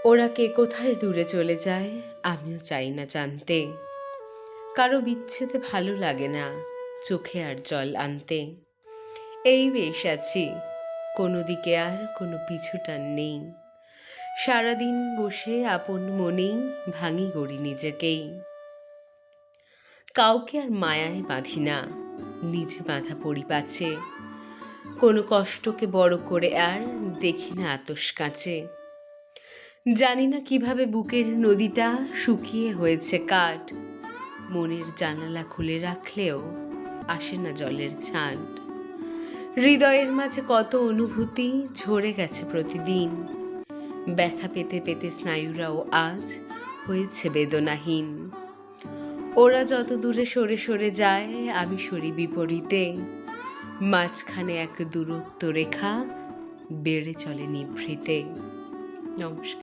ওরা কে কোথায় দূরে চলে যায় আমিও চাই না জানতে। কারো বিচ্ছেদে ভালো লাগে না চোখে আর জল আনতে। এই বেশ আছি, কোনো দিকে আর কোনো পিছুটান নেই। সারাদিন বসে আপন মনেই ভাঙি গড়ি নিজেকেই। কাউকে আর মায়ায় বাঁধি না, নিজে বাঁধা পরিপাছে। কোনো কষ্টকে বড় করে আর দেখি না আতস কাছে। জানি না কিভাবে বুকের নদীটা শুকিয়ে হয়েছে কাঠ। মনের জানালা খুলে রাখলেও আসে না জলের ছাঁট। হৃদয়ের মাঝে কত অনুভূতি ঝরে গেছে প্রতিদিন। ব্যথা পেতে পেতে স্নায়ুরাও আজ হয়েছে বেদনাহীন। ওরা যত দূরে সরে সরে যায় আমি সরি বিপরীতে। মাঝখানে এক দূরত্ব রেখা বেড়ে চলে নিভৃতে। নমস্কার।